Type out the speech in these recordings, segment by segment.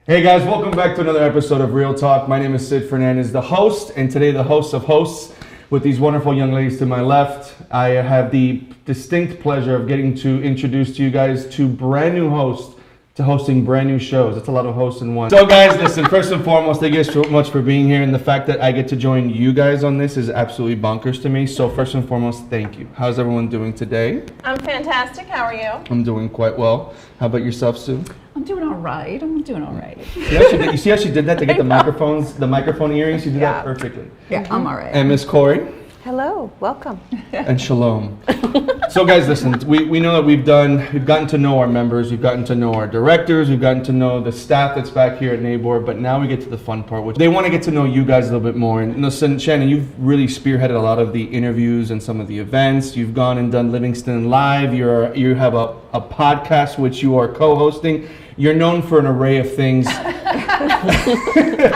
Hey guys, welcome back to another episode of Real Talk. My name is Sid Fernandez, the host, and today the host of hosts with these wonderful young ladies to my left. I have the distinct pleasure of getting to introduce to you guys two brand new hosts to hosting brand new shows. That's a lot of hosts in one. So guys, listen, first and foremost, thank you so much for being here, and the fact that I get to join you guys on this is absolutely bonkers to me. So first and foremost, thank you. How's everyone doing today? I'm fantastic. How are you? I'm doing quite well. How about yourself, Sue? I'm doing all right. You see how she did that to get the microphone earrings? She did that perfectly. Yeah, I'm all right. And Miss Corey? Hello, welcome. And shalom. So guys, listen, we know that we've gotten to know our members, we've gotten to know our directors, we've gotten to know the staff that's back here at NABOR, but now we get to the fun part, which they want to get to know you guys a little bit more. And listen, Shannon, you've really spearheaded a lot of the interviews and some of the events. You've gone and done Livingston Live. You have a podcast which you are co-hosting. You're known for an array of things. I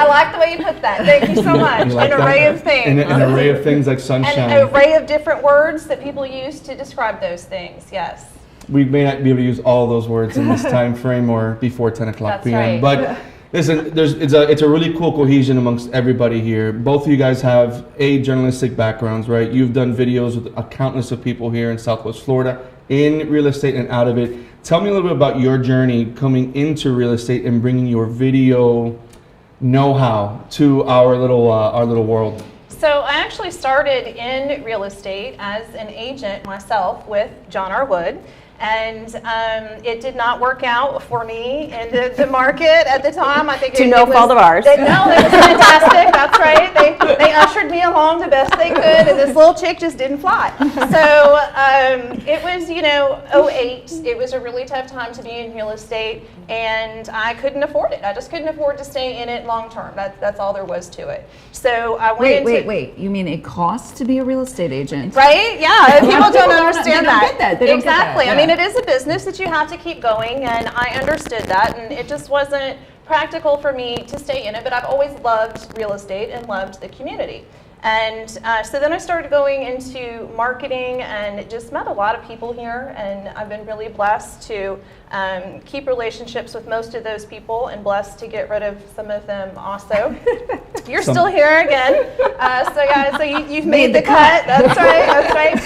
like the way you put that. Thank you so much. An array of things. An array of things like sunshine. An array of different words that people use to describe those things, yes. We may not be able to use all those words in this time frame or before 10 o'clock p.m. Right. But listen, it's a really cool cohesion amongst everybody here. Both of you guys have journalistic backgrounds, right? You've done videos with a countless of people here in Southwest Florida in real estate and out of it. Tell me a little bit about your journey coming into real estate and bringing your video know-how to our little world. So I actually started in real estate as an agent myself with John R. Wood. And it did not work out for me in the market at the time. I think To no fault of ours. No, it was fantastic. That's right. They ushered me along the best they could, and this little chick just didn't fly. So it was, '08. It was a really tough time to be in real estate, and I couldn't afford it. I just couldn't afford to stay in it long term. That's all there was to it. So I went Wait. You mean it costs to be a real estate agent? Right? Yeah. People don't understand they don't get that. They don't get that. Exactly. Yeah. I mean, it is a business that you have to keep going, and I understood that, and it just wasn't practical for me to stay in it, but I've always loved real estate and loved the community. And so then I started going into marketing and just met a lot of people here, and I've been really blessed to keep relationships with most of those people and blessed to get rid of some of them also. You're still here again. So you've made the cut. That's right.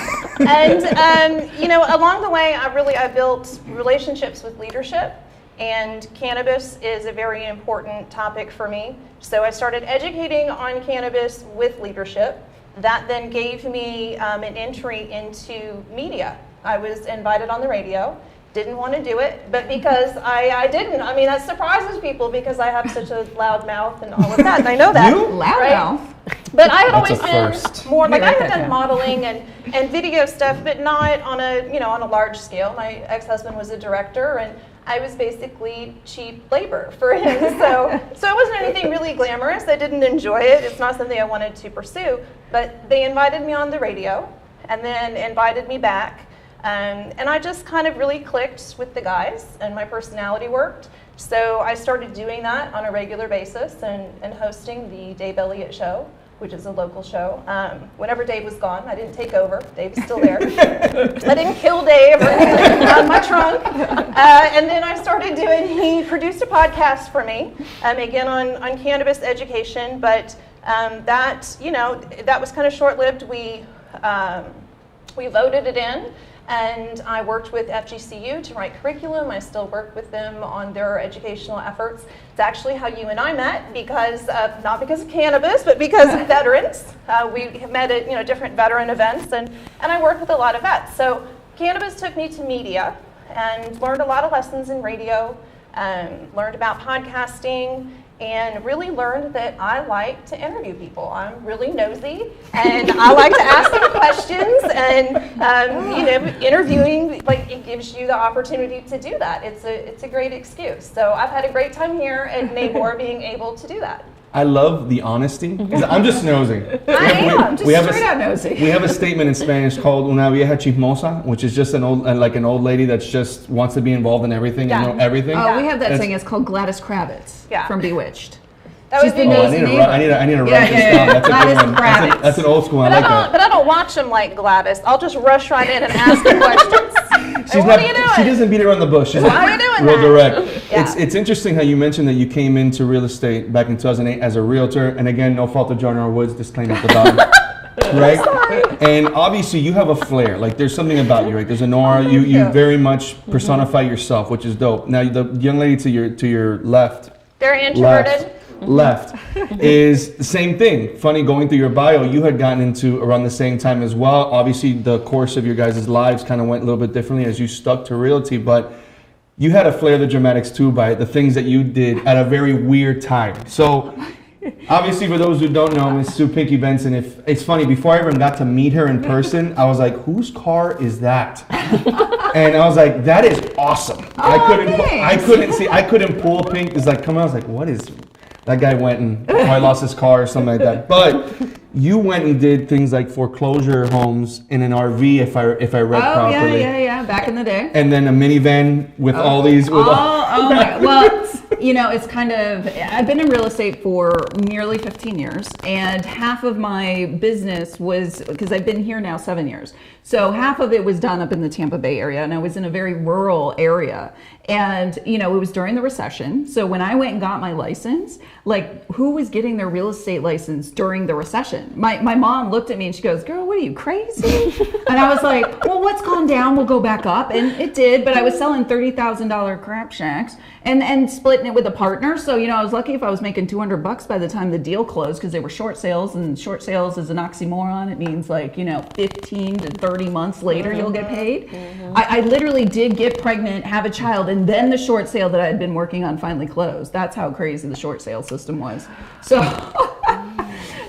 And, along the way, I built relationships with leadership. And cannabis is a very important topic for me. So I started educating on cannabis with leadership. That then gave me an entry into media. I was invited on the radio. Didn't want to do it, but because I didn't. I mean, that surprises people because I have such a loud mouth and all of that, and I know that. You? Loud mouth? But I had That's always a been first. more like I write had that done down. modeling and video stuff, but not on a large scale. My ex-husband was a director, and I was basically cheap labor for him. So it wasn't anything really glamorous. I didn't enjoy it. It's not something I wanted to pursue. But they invited me on the radio, and then invited me back. And I just kind of really clicked with the guys, and my personality worked. So I started doing that on a regular basis and hosting the Dave Elliott Show, which is a local show. Whenever Dave was gone, I didn't take over. Dave was still there. I didn't kill Dave or anything on my trunk. And then I started he produced a podcast for me, again on cannabis education, but that was kind of short-lived. We voted it in. And I worked with FGCU to write curriculum. I still work with them on their educational efforts. It's actually how you and I met, because not because of cannabis, but because of veterans. We have met at different veteran events, and I work with a lot of vets. So cannabis took me to media and learned a lot of lessons in radio, learned about podcasting, and really learned that I like to interview people. I'm really nosy, and I like to ask them questions, and interviewing, it gives you the opportunity to do that. It's a great excuse. So I've had a great time here at NABOR being able to do that. I love the honesty. 'Cause I'm just nosing. I am. Just straight out nosy. We have a statement in Spanish called una vieja chismosa, which is just an old lady that just wants to be involved in everything and know everything. Oh, we have that That's- saying. It's called Gladys Kravitz from Bewitched. That She's would be the Oh, nosy I need neighbor. to write Yeah, this yeah, down. yeah. That's a Gladys good one. Kravitz. That's an old school. I But like that. I don't watch them like Gladys. I'll just rush right in and ask the questions. What are you doing? She doesn't beat around the bush. She's Why are you doing real that? direct. Yeah. It's interesting how you mentioned that you came into real estate back in 2008 as a realtor, and again, no fault of John R. Woods, disclaimer at the bottom. Right? And obviously you have a flair. Like there's something about you, right? There's an aura. You very much personify yourself, which is dope. Now the young lady to your left, Very introverted. left is the same thing. Funny, going through your bio, you had gotten into around the same time as well. Obviously the course of your guys' lives kind of went a little bit differently as you stuck to realty, but you had a flair of the dramatics too by the things that you did at a very weird time. So obviously, for those who don't know, Miss Sue Pinky Benson, if it's funny, before I even got to meet her in person, I was like, whose car is that? And I was like, that is awesome. I couldn't pull Pink. It's like, come on, I was like, what is, that guy went and probably lost his car or something like that. But you went and did things like foreclosure homes in an RV, if I read properly. Yeah, back in the day. And then a minivan with all these. Well, it's kind of, I've been in real estate for nearly 15 years, and half of my business was, because I've been here now 7 years, so half of it was done up in the Tampa Bay area, and I was in a very rural area. And, it was during the recession. So when I went and got my license, like, who was getting their real estate license during the recession? My mom looked at me and she goes, girl, what are you, crazy? And I was like, well, what's gone down will go back up. And it did, but I was selling $30,000 crap shacks and splitting it with a partner. So, I was lucky if I was making $200 by the time the deal closed, because they were short sales, and short sales is an oxymoron. It means 15 to 30 months later, you'll get paid. I literally did get pregnant, have a child, and then the short sale that I had been working on finally closed. That's how crazy the short sale system was. So,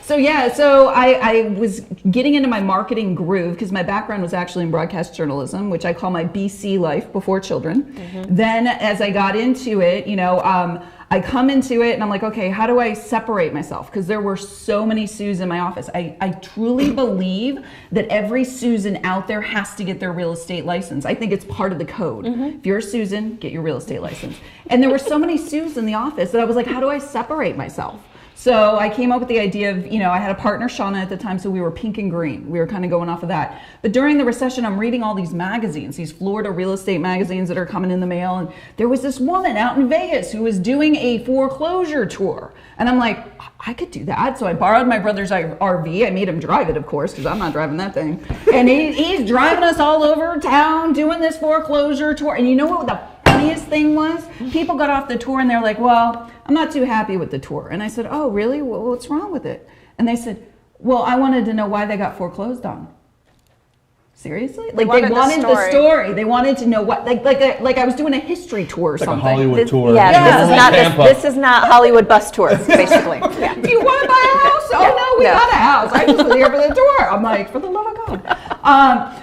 so I was getting into my marketing groove, because my background was actually in broadcast journalism, which I call my BC life, before children. Then as I got into it, I come into it and I'm like, okay, how do I separate myself? Because there were so many Sues in my office. I truly believe that every Susan out there has to get their real estate license. I think it's part of the code. If you're a Susan, get your real estate license. And there were so many Sues in the office that I was like, how do I separate myself? So I came up with the idea of, I had a partner, Shauna, at the time, so we were pink and green. We were kind of going off of that. But during the recession, I'm reading all these magazines, these Florida real estate magazines that are coming in the mail. And there was this woman out in Vegas who was doing a foreclosure tour. And I'm like, I could do that. So I borrowed my brother's RV. I made him drive it, of course, because I'm not driving that thing. And he's driving us all over town doing this foreclosure tour. And you know what the funniest thing was? People got off the tour and they're like, well, I'm not too happy with the tour. And I said, oh, really? What's wrong with it? And they said, well, I wanted to know why they got foreclosed on. Seriously? Like they wanted the story. They wanted to know what, like I was doing a history tour or something. Like a Hollywood tour. This is not Hollywood bus tour, basically. Do you want to buy a house? Oh no, we got a house. I just was here for the tour. I'm like, for the love of God.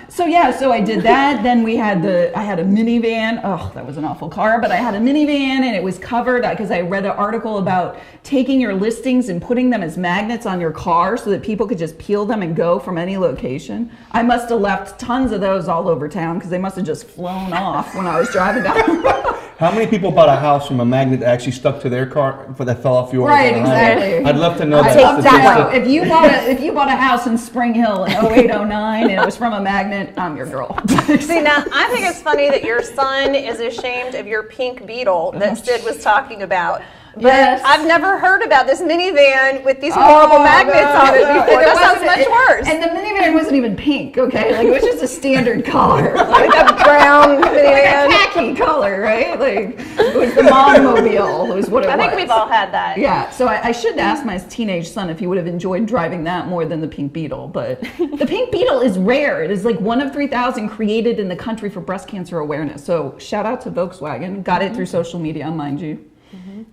So I did that. Then I had a minivan. Oh, that was an awful car, but I had a minivan and it was covered because I read an article about taking your listings and putting them as magnets on your car so that people could just peel them and go from any location. I must have left tons of those all over town because they must have just flown off when I was driving down the road. How many people bought a house from a magnet that actually stuck to their car that fell off yours? Right, exactly. I'd love to know that. Exactly. If you bought a house in Spring Hill in 08, 09 and it was from a magnet, I'm your girl. See, now I think it's funny that your son is ashamed of your pink Beetle that Sid was talking about. But yes. I've never heard about this minivan with these horrible magnets on it before. That sounds much worse. And the minivan wasn't even pink, okay? Like, it was just a standard color. Like a brown minivan. Like a khaki color, right? Like, it was the Mom-mobile was what it was. I think we've all had that. Yeah, so I should ask my teenage son if he would have enjoyed driving that more than the pink Beetle. But the pink Beetle is rare. It is like one of 3,000 created in the country for breast cancer awareness. So shout out to Volkswagen. Got it through social media, mind you.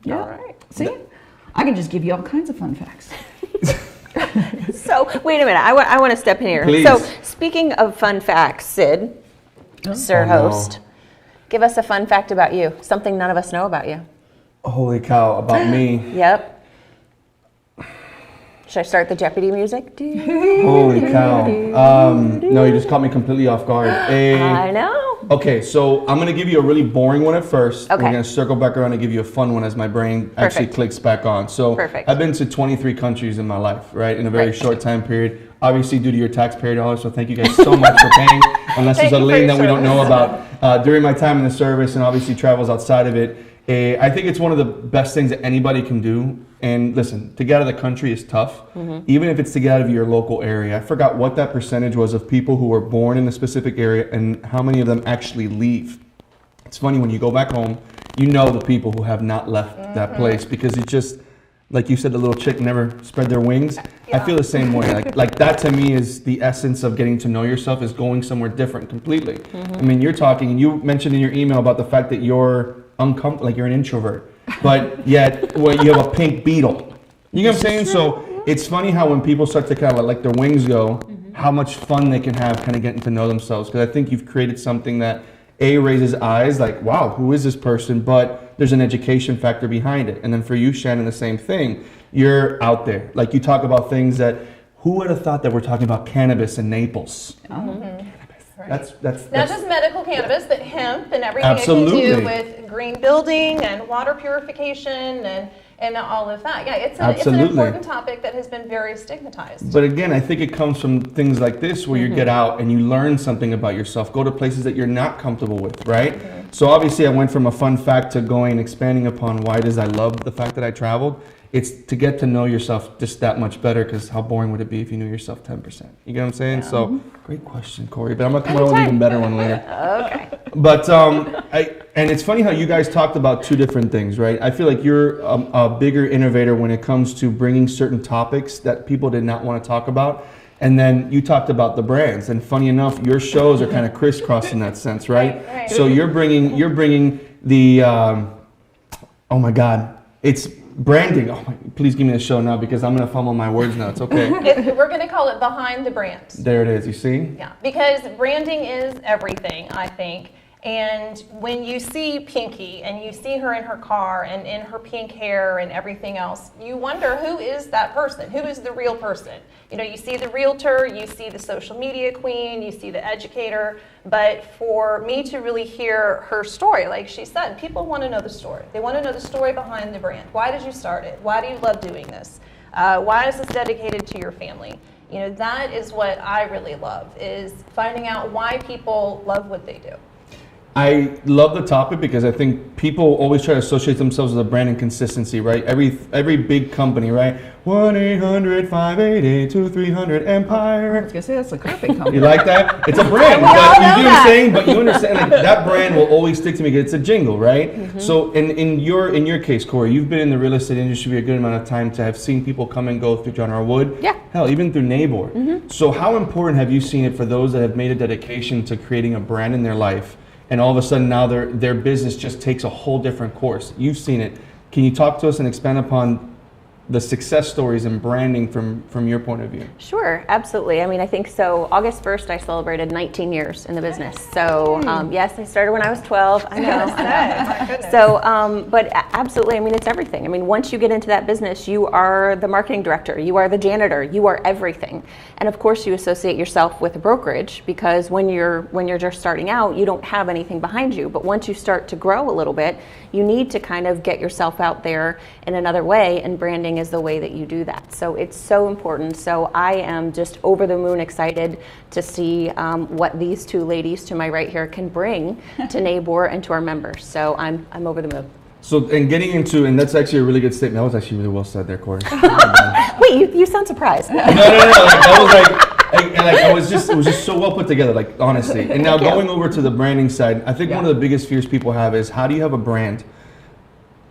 Yeah. All right. See, I can just give you all kinds of fun facts. So wait a minute, I want to step in here. Please. So speaking of fun facts, Sid, Sir Host, give us a fun fact about you. Something none of us know about you. Holy cow! About me. Yep. Should I start the Jeopardy music? Holy cow! No, you just caught me completely off guard. I know. Okay, so I'm gonna give you a really boring one at first. Okay. We're gonna circle back around and give you a fun one as my brain actually clicks back on. So Perfect. I've been to 23 countries in my life, right? In a very short time period. obviously due to your taxpayer dollars. So thank you guys so much for paying. Unless there's Thank a you for lane your that we don't know service. about. During my time in the service and obviously travels outside of it, I think it's one of the best things that anybody can do. And listen, to get out of the country is tough, even if it's to get out of your local area. I forgot what that percentage was of people who were born in a specific area and how many of them actually leave. It's funny when you go back home, you know the people who have not left that place because it just, like you said, the little chick never spread their wings. I feel the same way. Like that to me is the essence of getting to know yourself, is going somewhere different completely. I mean, you're talking, and you mentioned in your email about the fact that you're uncomfortable, like you're an introvert, but yet you have a pink beetle. You know what I'm saying? So it's funny how when people start to kind of let their wings go, how much fun they can have kind of getting to know themselves. Because I think you've created something that raises eyes, like, wow, who is this person? But there's an education factor behind it. And then for you, Shannon, the same thing. You're out there. Like you talk about things that, who would have thought that we're talking about cannabis in Naples? That's Not just medical cannabis, but hemp and everything Absolutely. it can do with green building and water purification and all of that. Yeah, it's an Absolutely. important topic that has been very stigmatized. But again, I think it comes from things like this where you get out and you learn something about yourself, go to places that you're not comfortable with, right? So obviously I went from a fun fact to expanding upon why it is I love the fact that I traveled. It's to get to know yourself just that much better, because how boring would it be if you knew yourself 10%? You get what I'm saying? So great question, Corey, but I'm going to come up with an even better one later. Okay. But and it's funny how you guys talked about two different things, right? I feel like you're a bigger innovator when it comes to bringing certain topics that people did not want to talk about. And then you talked about the brands, and funny enough, your shows are kind of crisscrossed in that sense, right? Right. So you're bringing the oh my God, it's branding. Oh my, please give me the show now because I'm gonna fumble my words now. It's okay. We're going to call it Behind the Brand. There it is. You see? Yeah, because branding is everything, I think. And when you see Pinky and you see her in her car and in her pink hair and everything else, you wonder, who is that person? Who is the real person? You know, you see the realtor, you see the social media queen, you see the educator, but for me to really hear her story, like she said, people want to know the story. They want to know the story behind the brand. Why did you start it? Why do you love doing this? Why is this dedicated to your family? You know, that is what I really love, is finding out why people love what they do. I love the topic because I think people always try to associate themselves with a brand and consistency, right? Every big company, right? 1-800-588-2300-EMPIRE. I was gonna say that's a carpet company. You like that? It's a brand. all But know you that. saying, but you understand, like that brand will always stick to me because it's a jingle, right? So in your case, Corey, you've been in the real estate industry a good amount of time to have seen people come and go through John R. Wood. Yeah. Hell, even through Nabor. So how important have you seen it for those that have made a dedication to creating a brand in their life, and all of a sudden now their business just takes a whole different course? You've seen it. Can you talk to us and expand upon the success stories and branding from your point of view? Sure, absolutely. I mean, I think so. August 1st, I celebrated 19 years in the business. So yes, I started when I was 12. I know. My goodness. So, but absolutely, I mean, it's everything. I mean, once you get into that business, you are the marketing director, you are the janitor, you are everything. And of course, you associate yourself with a brokerage, because when you're just starting out, you don't have anything behind you. But once you start to grow a little bit, you need to kind of get yourself out there in another way, and branding is the way that you do that. So it's so important. So I am just over the moon excited to see what these two ladies to my right here can bring to Nabor and to our members. So I'm over the moon. So, and getting into, and that's actually a really good statement. That was actually really well said there, Corey. Wait, you sound surprised. No. Like, that was it was just so well put together, like honestly. And now Thank you. going over to the branding side, I think one of the biggest fears people have is, how do you have a brand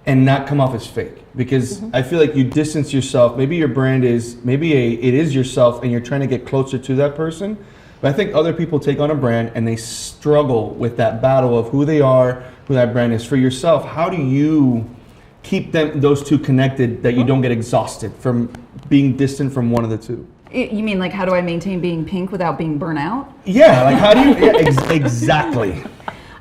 and not come off as fake? Because I feel like you distance yourself. Maybe your brand is, it is yourself and you're trying to get closer to that person. But I think other people take on a brand and they struggle with that battle of who they are, who that brand is. For yourself, how do you keep those two connected, that you don't get exhausted from being distant from one of the two? You mean like, how do I maintain being pink without being burnt out? Yeah, like how do you, exactly.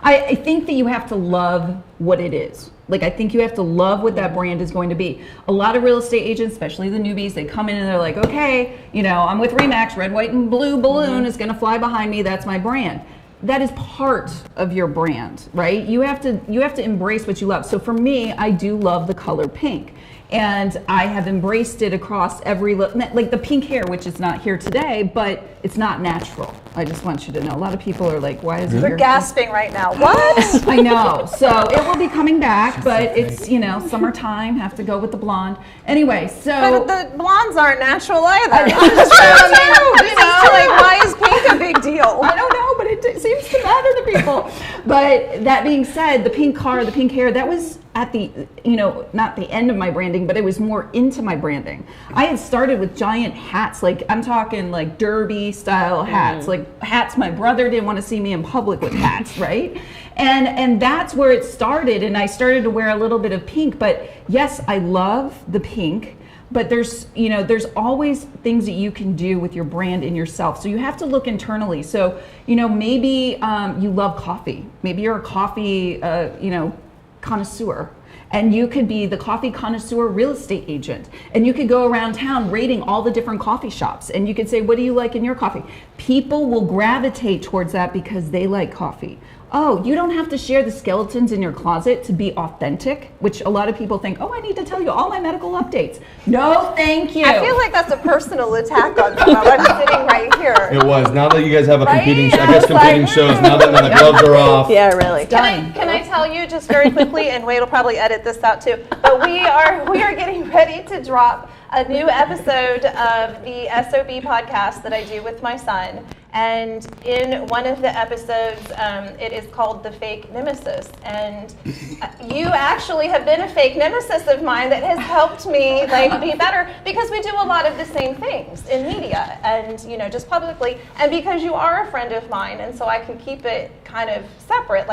I think that you have to love what it is. Like, I think you have to love what that brand is going to be. A lot of real estate agents, especially the newbies, they come in and they're like, okay, you know, I'm with Remax, red, white, and blue balloon is going to fly behind me. That's my brand. That is part of your brand, right? You have to embrace what you love. So for me, I do love the color pink. And I have embraced it across every look, like the pink hair, which is not here today, but it's not natural. I just want you to know. A lot of people are like, why is it They're your gasping right now. What? I know. So it will be coming back, but it's, summertime, have to go with the blonde. Anyway, so. But the blondes aren't natural either. I'm just trying to, like, why is pink a big deal? I don't know, but it seems to matter to people. But that being said, the pink car, the pink hair, that was at the, not the end of my branding, but it was more into my branding. I had started with giant hats, like I'm talking like derby style hats, like hats my brother didn't want to see me in public with hats, right? And that's where it started, and I started to wear a little bit of pink, but yes, I love the pink. But there's always things that you can do with your brand and yourself. So you have to look internally. So, maybe you love coffee. Maybe you're a coffee, connoisseur. And you could be the coffee connoisseur real estate agent. And you could go around town rating all the different coffee shops. And you could say, what do you like in your coffee? People will gravitate towards that because they like coffee. Oh, you don't have to share the skeletons in your closet to be authentic, which a lot of people think, oh, I need to tell you all my medical updates. No, thank you. I feel like that's a personal attack on me while I'm sitting right here. It was. Now that you guys have a Right? competing, I I guess was like, competing shows. Now that the gloves are off. Yeah, really. Done. Can I tell you just very quickly, and Wade will probably edit this out too, but we are getting ready to drop a new episode of the SOB podcast that I do with my son. And in one of the episodes, it is called The Fake Nemesis. And you actually have been a fake nemesis of mine that has helped me be better, because we do a lot of the same things in media and, just publicly. And because you are a friend of mine, and so I can keep it kind of separate.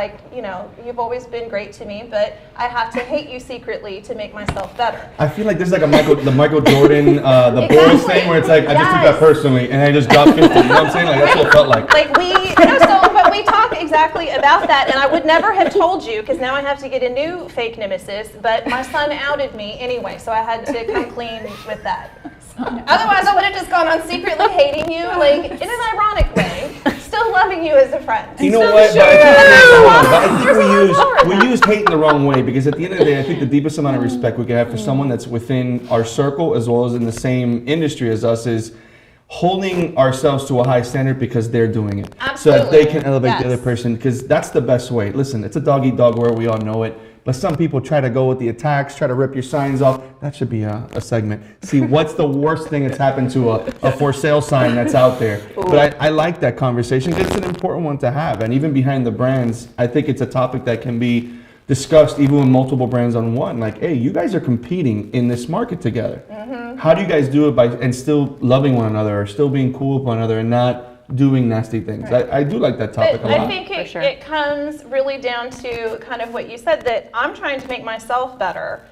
You've always been great to me, but I have to hate you secretly to make myself better. I feel like this is like the Michael Jordan, the Bulls Exactly. thing, where it's like, I just took Yes. that personally, and I just dropped 50. You know what I'm saying? Like, that's what it felt like. But we talk exactly about that, and I would never have told you, because now I have to get a new fake nemesis, but my son outed me anyway, so I had to come clean with that. Otherwise, I would have just gone on secretly hating you, in an ironic way, still loving you as a friend. You know Still what? sure. But I think There's a lot more. we use hate in the wrong way, because at the end of the day, I think the deepest amount of respect we can have for someone that's within our circle as well as in the same industry as us is holding ourselves to a high standard because they're doing it. So that they can elevate the other Yes. person, because that's the best way. Listen, it's a dog eat dog world, we all know it. But some people try to go with the attacks, try to rip your signs off. That should be a segment. See, what's the worst thing that's happened to a for sale sign that's out there? But I like that conversation because it's an important one to have. And even behind the brands, I think it's a topic that can be discussed even with multiple brands on one. Like, hey, you guys are competing in this market together. How do you guys do it and still loving one another, or still being cool with one another and not doing nasty things? I do like that topic But a lot. I think For sure. it comes really down to kind of what you said, that I'm trying to make myself better.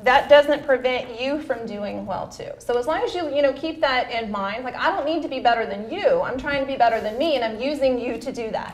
That doesn't prevent you from doing well too. So as long as you keep that in mind, I don't need to be better than you. I'm trying to be better than me, and I'm using you to do that.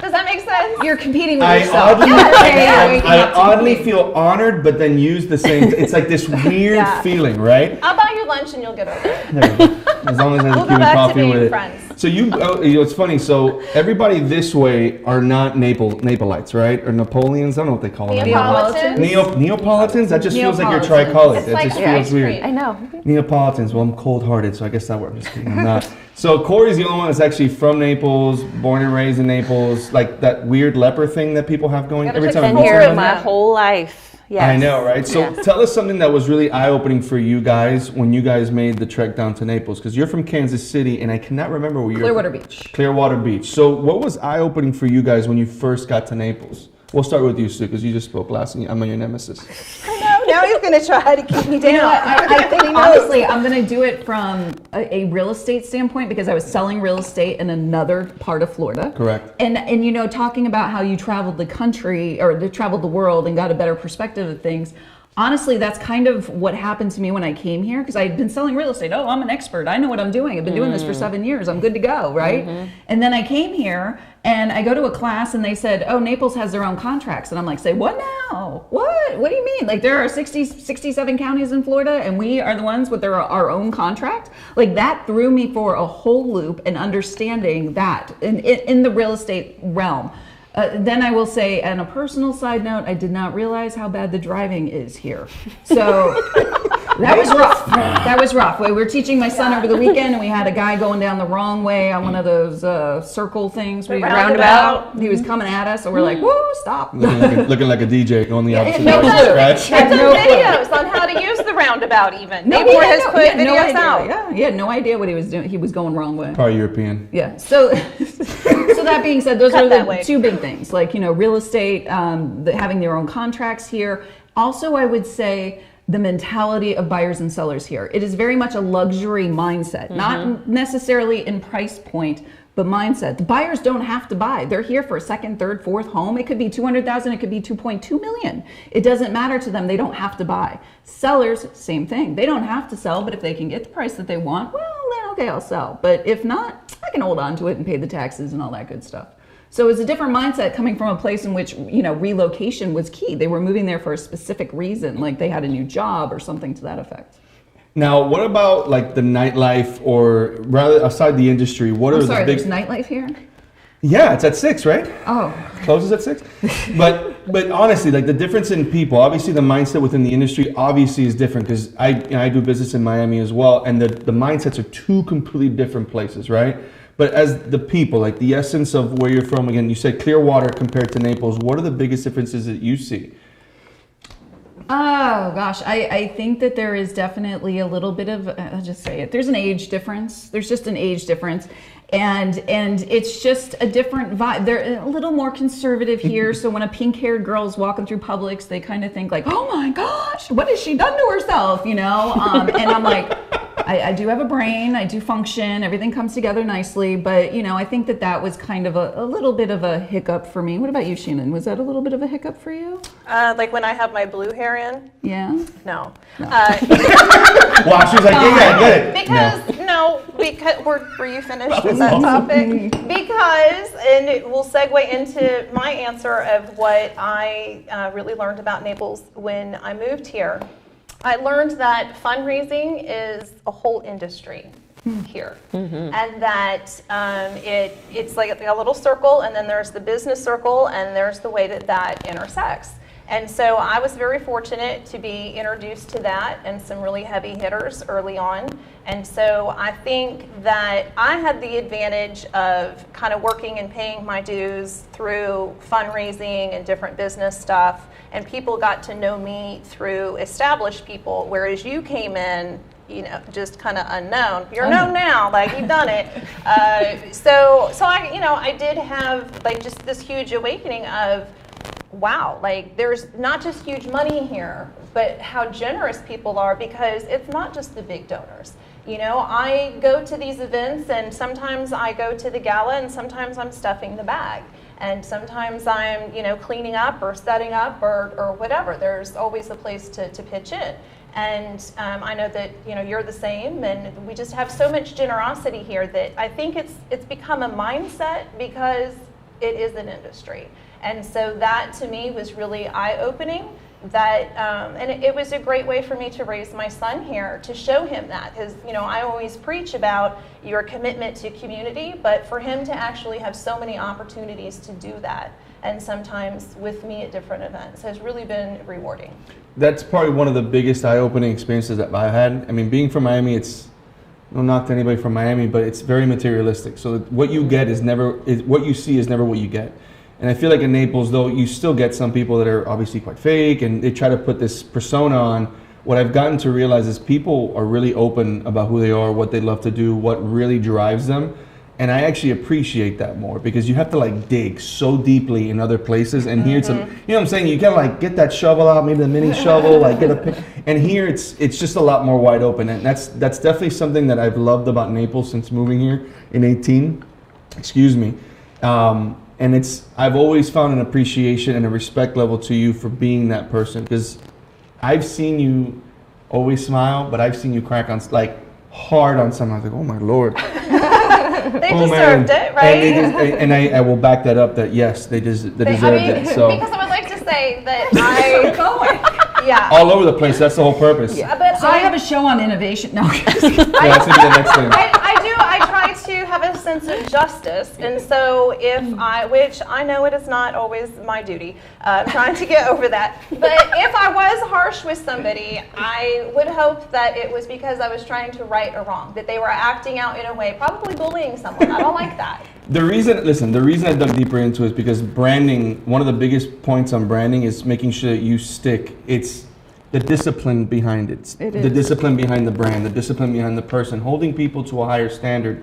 Does that make sense? You're competing with I yourself. I oddly feel honored, but then use the same. It's like this weird Yeah. feeling, right? I'll buy you lunch and you'll get over it. There we go. As long as there's We'll a go Cuban back to coffee being with it. friends. So it's funny. So everybody this way are not Napolites, right? Or Napoleons. I don't know what they call them. Neapolitans. Neapolitans? That just feels like you're Neapolitans. tricolored. It's That like just ice feels weird. cream. I know. Neapolitans. Well, I'm cold-hearted, so I guess that works. I'm just kidding. I'm not. So Corey's the only one that's actually from Naples, born and raised in Naples. Like that weird leper thing that people have going Gotta every check time. the Been I'm culture here on my that. whole life. Yes. I know, right? So Yes. tell us something that was really eye-opening for you guys when you guys made the trek down to Naples, because you're from Kansas City, and I cannot remember where you're Clearwater from. Beach. Clearwater Beach. So what was eye-opening for you guys when you first got to Naples? We'll start with you, Sue, because you just spoke last, and I'm your nemesis. I know. Now he's going to try to keep me down. You know what? I think He knows. honestly, I'm going to do it from a real estate standpoint, because I was selling real estate in another part of Florida. Correct. And talking about how you traveled the country or traveled the world and got a better perspective of things. Honestly, that's kind of what happened to me when I came here, because I had been selling real estate. Oh, I'm an expert. I know what I'm doing. I've been doing this for 7 years. I'm good to go, right? And then I came here and I go to a class and they said, oh, Naples has their own contracts. And I'm like, say what now? What? What do you mean? Like there are 67 counties in Florida and we are the ones with our own contract? Like that threw me for a whole loop and understanding that in the real estate realm. Then I will say, on a personal side note, I did not realize how bad the driving is here. So that was rough. That was rough. We were teaching my son over the weekend, and we had a guy going down the wrong way on one of those circle things. Roundabout. He was coming at us, and we're like, "Whoa, stop!" Looking like a DJ going the opposite no direction, clue. right? There's some videos on how to use the roundabout even. No, Neighbor he has had put he had no videos idea. out. Yeah, he had no idea what he was doing. He was going wrong way. Probably European. Yeah. So, so that being said, those Cut are that the way. two big things. Like, real estate, having their own contracts here. Also, I would say the mentality of buyers and sellers here. It is very much a luxury mindset, not necessarily in price point, but mindset. The buyers don't have to buy. They're here for a second, third, fourth home. It could be 200,000, it could be 2.2 million. It doesn't matter to them. They don't have to buy. Sellers, same thing. They don't have to sell, but if they can get the price that they want, well, then okay, I'll sell. But if not, I can hold on to it and pay the taxes and all that good stuff. So it's a different mindset coming from a place in which, relocation was key. They were moving there for a specific reason, like they had a new job or something to that effect. Now, what about like the nightlife, or rather aside the industry, what are I'm sorry, the big... there's nightlife here? Yeah, it's at 6, right? Oh. Closes at 6. But honestly, like the difference in people, obviously the mindset within the industry obviously is different, because I do business in Miami as well, and the mindsets are two completely different places, right? But as the people, like the essence of where you're from, again, you said Clearwater compared to Naples, what are the biggest differences that you see? Oh gosh, I think that there is definitely a little bit of, I'll just say it, there's an age difference. There's just an age difference. And it's just a different vibe. They're a little more conservative here. So when a pink-haired girl is walking through Publix, they kind of think like, oh my gosh, what has she done to herself, And I'm like, I do have a brain, I do function, everything comes together nicely, but I think that was kind of a little bit of a hiccup for me. What about you, Shannon? Was that a little bit of a hiccup for you? Like when I have my blue hair in? Yeah? No. Wow, she was like, yeah, I get it. Because were you finished with that topic? Because, and it will segue into my answer of what I really learned about Naples when I moved here. I learned that fundraising is a whole industry here, and that it's like a little circle, and then there's the business circle, and there's the way that intersects. And so I was very fortunate to be introduced to that and some really heavy hitters early on. And so I think that I had the advantage of kind of working and paying my dues through fundraising and different business stuff. And people got to know me through established people, whereas you came in, just kind of unknown. You're known now, like you've done it. So I did have like just this huge awakening of, wow, like there's not just huge money here, but how generous people are, because it's not just the big donors. I go to these events, and sometimes I go to the gala, and sometimes I'm stuffing the bag. And sometimes I'm, cleaning up or setting up or whatever. There's always a place to pitch in. And I know that, you're the same, and we just have so much generosity here that I think it's become a mindset, because it is an industry. And so that to me was really eye-opening. And it was a great way for me to raise my son here, to show him that, because I always preach about your commitment to community, but for him to actually have so many opportunities to do that, and sometimes with me at different events, has really been rewarding. That's probably one of the biggest eye-opening experiences that I had. I mean, being from Miami, it's no knock to anybody from Miami, but it's very materialistic. So what you get what you see is never what you get. And I feel like in Naples, though, you still get some people that are obviously quite fake, and they try to put this persona on. What I've gotten to realize is people are really open about who they are, what they love to do, what really drives them. And I actually appreciate that more, because you have to like dig so deeply in other places. And here it's what I'm saying? You gotta like get that shovel out, maybe the mini shovel, like get a pick. And here it's just a lot more wide open. And that's definitely something that I've loved about Naples since moving here in 18. Excuse me. And I've always found an appreciation and a respect level to you for being that person, because I've seen you always smile, but I've seen you crack on like hard on something. I was like, oh my Lord. They deserved it, right? And I will back that up, that yes, they deserved it. So because I would like to say that yeah. All over the place, that's the whole purpose. Yeah, but So I have a show on innovation. No. Yeah, that's gonna be the next thing. I try to have a sense of justice, and so which I know it is not always my duty, trying to get over that, but if I was harsh with somebody, I would hope that it was because I was trying to right a wrong, that they were acting out in a way, probably bullying someone. I don't like that. The reason I dug deeper into it is because branding, one of the biggest points on branding is making sure that you stick. It's the discipline behind it. The discipline behind the brand, the discipline behind the person, holding people to a higher standard,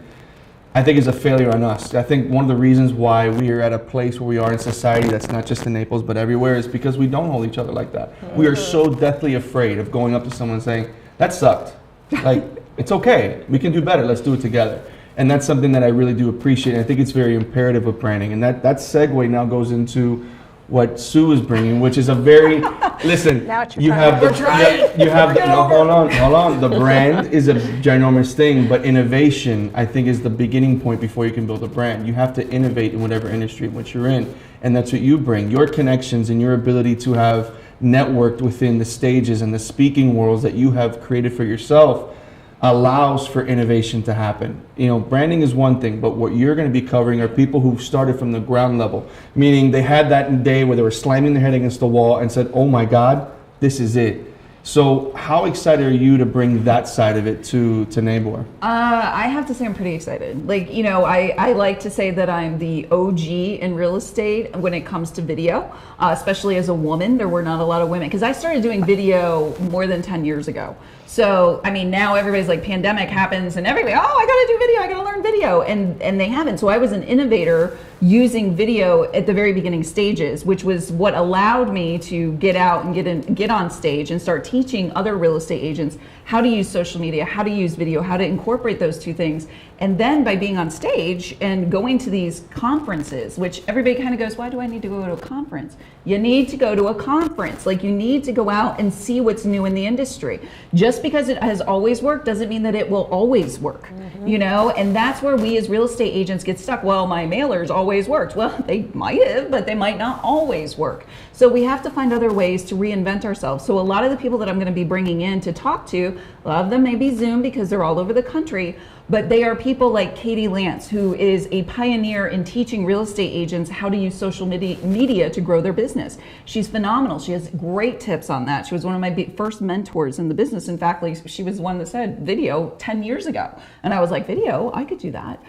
I think is a failure on us. I think one of the reasons why we are at a place where we are in society that's not just in Naples but everywhere is because we don't hold each other like that. We are so deathly afraid of going up to someone and saying, that sucked. Like, it's okay. We can do better. Let's do it together. And that's something that I really do appreciate. I think it's very imperative with branding. And that segue now goes into what Sue is bringing, which is a very, listen, you have hold on. The brand is a ginormous thing, but innovation, I think, is the beginning point before you can build a brand. You have to innovate in whatever industry in which you're in. And that's what you bring. Your connections and your ability to have networked within the stages and the speaking worlds that you have created for yourself allows for innovation to happen. You know, branding is one thing, but what you're going to be covering are people who started from the ground level, meaning they had that day where they were slamming their head against the wall and said, oh my God, this is it. So how excited are you to bring that side of it to Nabor? I have to say I'm pretty excited. Like, you know, I like to say that I'm the OG in real estate when it comes to video, especially as a woman. There were not a lot of women, because I started doing video more than 10 years ago. So, I mean, now everybody's like, pandemic happens and everybody, oh, I gotta do video, I gotta learn video. And they haven't. So I was an innovator using video at the very beginning stages, which was what allowed me to get out and get on stage and start teaching other real estate agents how to use social media, how to use video, how to incorporate those two things. And then by being on stage and going to these conferences, which everybody kind of goes, why do I need to go to a conference? You need to go to a conference. Like, you need to go out and see what's new in the industry. Just because it has always worked doesn't mean that it will always work, you know? And that's where we as real estate agents get stuck. Well, my mailers always worked. Well, they might have, but they might not always work. So we have to find other ways to reinvent ourselves. So a lot of the people that I'm going to be bringing in to talk to, a lot of them may be Zoom because they're all over the country, but they are people like Katie Lance, who is a pioneer in teaching real estate agents how to use social media to grow their business. She's phenomenal. She has great tips on that. She was one of my first mentors in the business. In fact, like, she was the one that said video 10 years ago. And I was like, video? I could do that.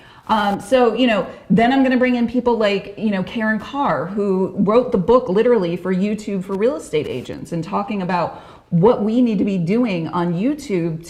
So, you know, then I'm going to bring in people like, you know, Karen Carr, who wrote the book literally for YouTube for real estate agents, and talking about what we need to be doing on YouTube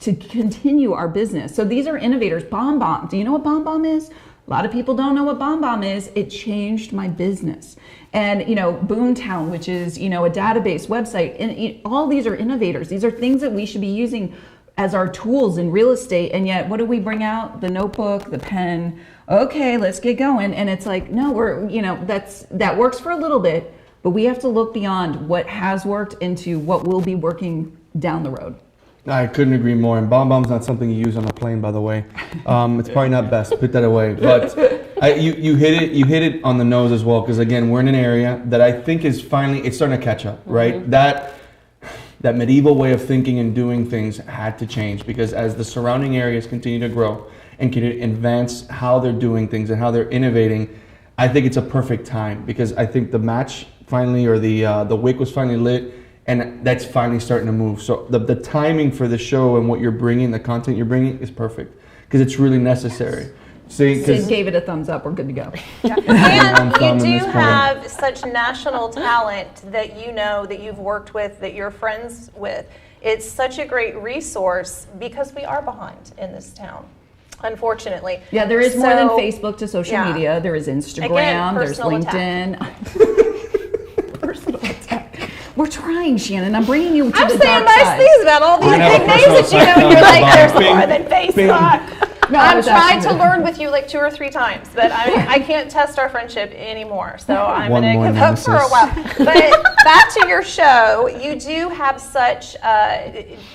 to continue our business. So these are innovators. BombBomb. Do you know what BombBomb is? A lot of people don't know what BombBomb is. It changed my business. And, you know, Boomtown, which is, you know, a database website. And all these are innovators. These are things that we should be using as our tools in real estate. And yet, what do we bring out? The notebook, the pen. Okay, let's get going. And it's like, no, we're, you know, that works for a little bit, but we have to look beyond what has worked into what will be working down the road. I couldn't agree more. And BombBomb's not something you use on a plane, by the way. It's probably not best. Put that away. But you hit it on the nose as well. Because again, we're in an area that I think is finally, it's starting to catch up, right? Mm-hmm. That medieval way of thinking and doing things had to change, because as the surrounding areas continue to grow and continue to advance how they're doing things and how they're innovating, I think it's a perfect time, because I think the match finally, or the wick was finally lit, and that's finally starting to move. So the timing for the show and what you're bringing, the content you're bringing, is perfect, because it's really necessary. See, Sid gave it a thumbs up. We're good to go. Yeah. And you do have such national talent that you know, that you've worked with, that you're friends with. It's such a great resource, because we are behind in this town, unfortunately. Yeah, there is more than Facebook to social media. There is Instagram. Again, there's LinkedIn. Personal attack. We're trying, Shannon. I'm bringing you to the dark side. I'm saying nice things about all these big names that you know, and you're like, there's more than Facebook. No, I'm trying to learn with you like 2 or 3 times, but I can't test our friendship anymore, so I'm going to give up for a while. But back to your show, you do have such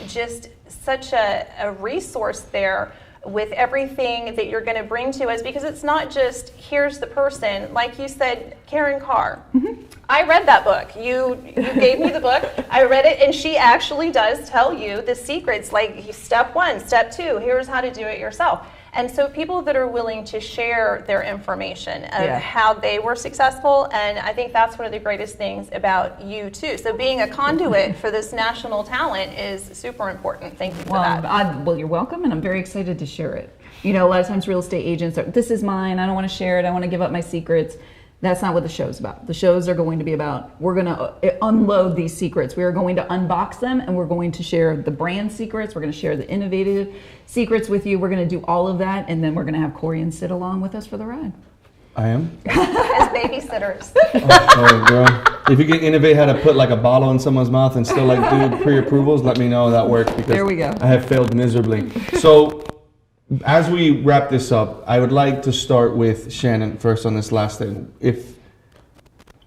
just such a resource there with everything that you're going to bring to us, because it's not just here's the person. Like you said, Karen Carr. Mm-hmm. I read that book. You gave me the book. I read it, and she actually does tell you the secrets, like step 1, step 2, here's how to do it yourself. And so people that are willing to share their information of Yeah. how they were successful, and I think that's one of the greatest things about you too. So being a conduit for this national talent is super important. Thank you for that. Well, you're welcome, and I'm very excited to share it. You know, a lot of times real estate agents are, this is mine, I don't want to share it, I want to give up my secrets. That's not what the show's about. The shows are going to be about, we're going to unload these secrets. We are going to unbox them, and we're going to share the brand secrets. We're going to share the innovative secrets with you. We're going to do all of that, and then we're going to have Corey and Sid along with us for the ride. I am. As babysitters. Oh, girl. If you can innovate how to put like a bottle in someone's mouth and still like do pre-approvals, let me know that works, because There we go. I have failed miserably. So as we wrap this up, I would like to start with Shannon first on this last thing.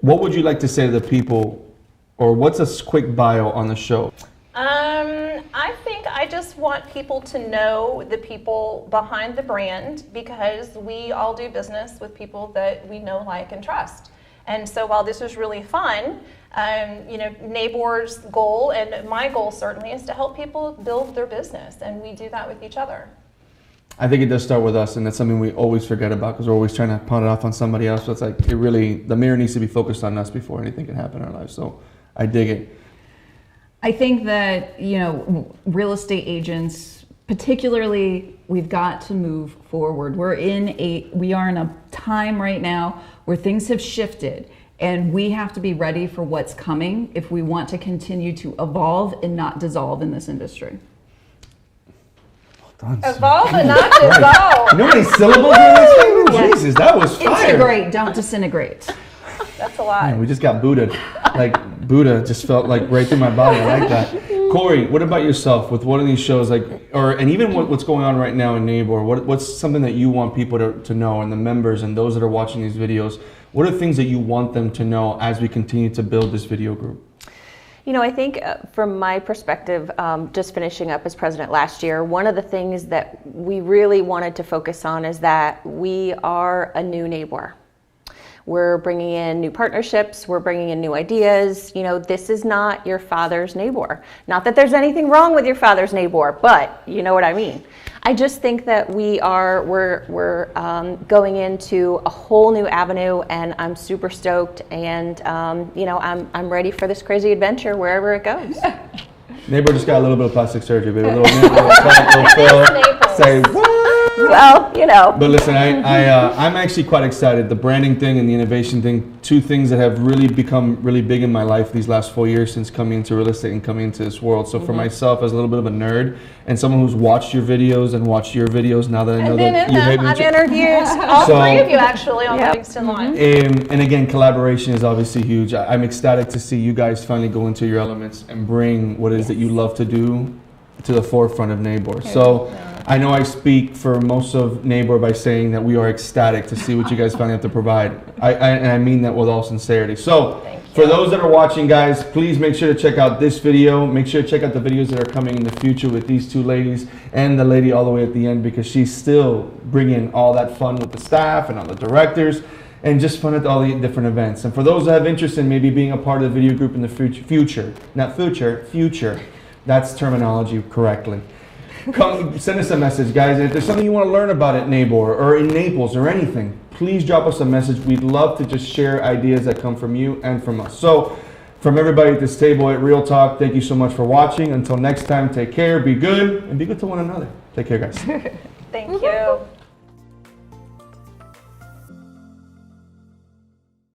What would you like to say to the people, or what's a quick bio on the show? I think I just want people to know the people behind the brand, because we all do business with people that we know, like, and trust. And so while this was really fun, NABOR's goal, and my goal certainly, is to help people build their business, and we do that with each other. I think it does start with us, and that's something we always forget about, because we're always trying to pound it off on somebody else. So it's like, the mirror needs to be focused on us before anything can happen in our lives. So I dig it. I think that, real estate agents, particularly, we've got to move forward. We are in a time right now where things have shifted, and we have to be ready for what's coming if we want to continue to evolve and not dissolve in this industry. Evolve and not dissolve. You know how many syllables in this thing? Yes. Jesus, that was fire. Integrate, don't disintegrate. That's a lot. Man, we just got Buddha. Like, Buddha just felt like right through my body. I like that. Corey, what about yourself with one of these shows, and even what's going on right now in NABOR? What's something that you want people to know, and the members and those that are watching these videos? What are things that you want them to know as we continue to build this video group? I think from my perspective, just finishing up as president last year, one of the things that we really wanted to focus on is that we are a new NABOR. We're bringing in new partnerships, we're bringing in new ideas. This is not your father's NABOR. Not that there's anything wrong with your father's NABOR, but you know what I mean. I just think that we're going into a whole new avenue, and I'm super stoked, and I'm ready for this crazy adventure wherever it goes. NABOR just got a little bit of plastic surgery, baby. A little fill. Say what? Well, But listen, I'm actually quite excited. The branding thing and the innovation thing, two things that have really become really big in my life these last 4 years since coming into real estate and coming into this world. So for myself, as a little bit of a nerd and someone who's watched your videos now that I know that you hate me. I've interviewed all three of you actually on Livingston Live. And again, collaboration is obviously huge. I'm ecstatic to see you guys finally go into your elements and bring what it is that you love to do to the forefront of NABOR. So I know I speak for most of NABOR by saying that we are ecstatic to see what you guys finally have to provide. And I mean that with all sincerity. So for those that are watching, guys, please make sure to check out this video. Make sure to check out the videos that are coming in the future with these two ladies and the lady all the way at the end, because she's still bringing all that fun with the staff and all the directors, and just fun at all the different events. And for those that have interest in maybe being a part of the video group in the future. That's terminology correctly. Come send us a message, guys. If there's something you want to learn about at NABOR or in Naples or anything, please drop us a message. We'd love to just share ideas that come from you and from us. So from everybody at this table at Real Talk, thank you so much for watching. Until next time, take care, be good, and be good to one another. Take care, guys. Thank you.